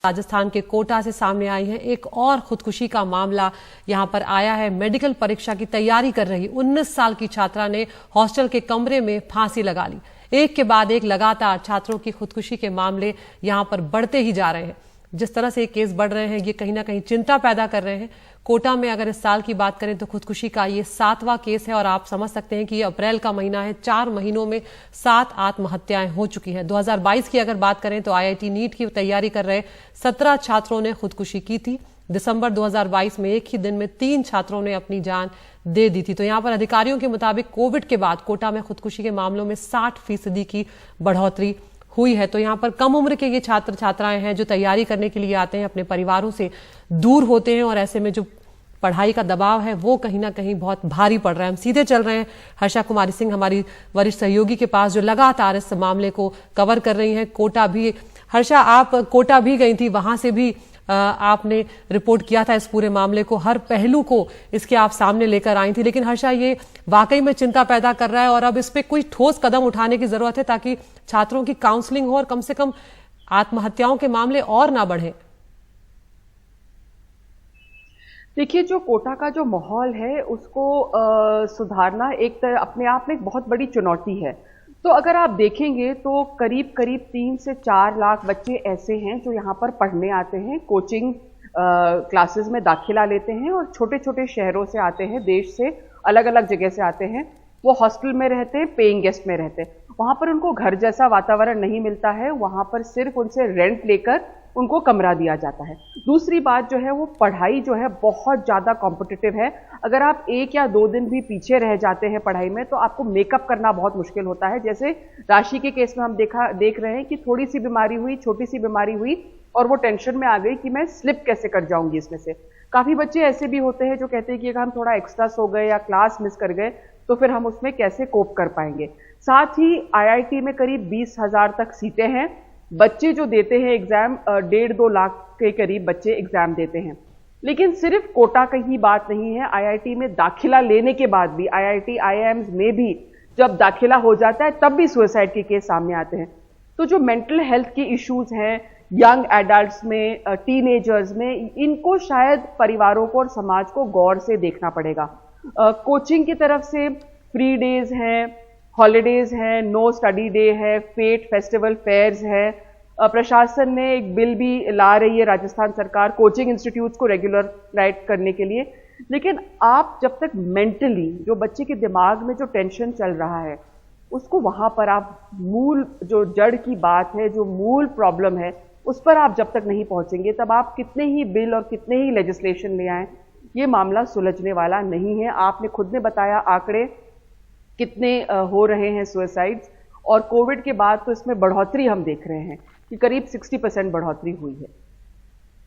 राजस्थान के कोटा से सामने आई है एक और खुदकुशी का मामला यहां पर आया है। मेडिकल परीक्षा की तैयारी कर रही 19 साल की छात्रा ने हॉस्टल के कमरे में फांसी लगा ली। एक के बाद एक लगातार छात्रों की खुदकुशी के मामले यहां पर बढ़ते ही जा रहे हैं। जिस तरह से ये केस बढ़ रहे हैं ये कहीं ना कहीं चिंता पैदा कर रहे हैं। कोटा में अगर इस साल की बात करें तो खुदकुशी का ये 7वां केस है और आप समझ सकते हैं कि ये अप्रैल का महीना है। 4 महीनों में 7 आत्महत्याएं हो चुकी हैं। 2022 की अगर बात करें तो IIT नीट की तैयारी कर रहे 17 छात्रों ने खुदकुशी की थी। दिसंबर 2022 में एक ही दिन में 3 छात्रों ने अपनी जान दे दी थी। तो यहाँ पर अधिकारियों के मुताबिक कोविड के बाद कोटा में खुदकुशी के मामलों में 60% की बढ़ोतरी हुई है। तो यहाँ पर कम उम्र के ये छात्र छात्राएं हैं जो तैयारी करने के लिए आते हैं, अपने परिवारों से दूर होते हैं और ऐसे में जो पढ़ाई का दबाव है वो कहीं ना कहीं बहुत भारी पड़ रहा है। हम सीधे चल रहे हैं हर्षा कुमारी सिंह हमारी वरिष्ठ सहयोगी के पास जो लगातार इस मामले को कवर कर रही हैं। कोटा भी, हर्षा आप कोटा भी गई थी, वहां से भी आपने रिपोर्ट किया था इस पूरे मामले को, हर पहलू को इसके आप सामने लेकर आई थी। लेकिन हर्षा ये वाकई में चिंता पैदा कर रहा है और अब इस पे कोई ठोस कदम उठाने की जरूरत है ताकि छात्रों की काउंसलिंग हो और कम से कम आत्महत्याओं के मामले और ना बढ़े। देखिए, जो कोटा का जो माहौल है उसको सुधारना एक अपने आप में एक बहुत बड़ी चुनौती है। तो अगर आप देखेंगे तो करीब करीब 3 से 4 लाख बच्चे ऐसे हैं जो यहाँ पर पढ़ने आते हैं, कोचिंग क्लासेस में दाखिला लेते हैं और छोटे छोटे शहरों से आते हैं, देश से अलग अलग जगह से आते हैं। वो हॉस्टल में रहते हैं, पेइंग गेस्ट में रहते हैं। वहाँ पर उनको घर जैसा वातावरण नहीं मिलता है, वहाँ पर सिर्फ उनसे रेंट लेकर उनको कमरा दिया जाता है। दूसरी बात जो है वो पढ़ाई जो है बहुत ज़्यादा कॉम्पिटिटिव है। अगर आप 1 या 2 दिन भी पीछे रह जाते हैं पढ़ाई में तो आपको मेकअप करना बहुत मुश्किल होता है। जैसे राशि के केस में हम देख रहे हैं कि थोड़ी सी बीमारी हुई, छोटी सी बीमारी हुई और वो टेंशन में आ गई कि मैं स्लिप कैसे कर जाऊंगी इसमें से। काफ़ी बच्चे ऐसे भी होते हैं जो कहते हैं कि अगर हम थोड़ा एक्स्ट्रा सो गए या क्लास मिस कर गए तो फिर हम उसमें कैसे कोप कर पाएंगे। साथ ही IIT में करीब 20,000 तक सीटें हैं। बच्चे जो देते हैं एग्जाम 1.5-2 लाख के करीब बच्चे एग्जाम देते हैं। लेकिन सिर्फ कोटा की ही बात नहीं है, IIT में दाखिला लेने के बाद भी, IIT IIMs में भी जब दाखिला हो जाता है तब भी सुसाइड के केस सामने आते हैं। तो जो मेंटल हेल्थ की इश्यूज हैं यंग एडल्ट्स में, टीनेजर्स में, इनको शायद परिवारों को और समाज को गौर से देखना पड़ेगा। कोचिंग की तरफ से फ्री डेज हैं, हॉलीडेज हैं, नो स्टडी डे है, फेट फेस्टिवल फेयर्स है। प्रशासन ने एक बिल भी ला रही है राजस्थान सरकार कोचिंग इंस्टीट्यूट्स को रेगुलराइज करने के लिए। लेकिन आप जब तक मेंटली जो बच्चे के दिमाग में जो टेंशन चल रहा है उसको वहां पर आप मूल जो जड़ की बात है, जो मूल प्रॉब्लम है, उस पर आप जब तक नहीं पहुंचेंगे तब आप कितने ही बिल और कितने ही लेजिस्लेशन ले आए, ये मामला सुलझने वाला नहीं है। आपने खुद ने बताया आंकड़े कितने हो रहे हैं सुसाइड्स, और कोविड के बाद तो इसमें बढ़ोतरी हम देख रहे हैं कि करीब 60% बढ़ोतरी हुई है।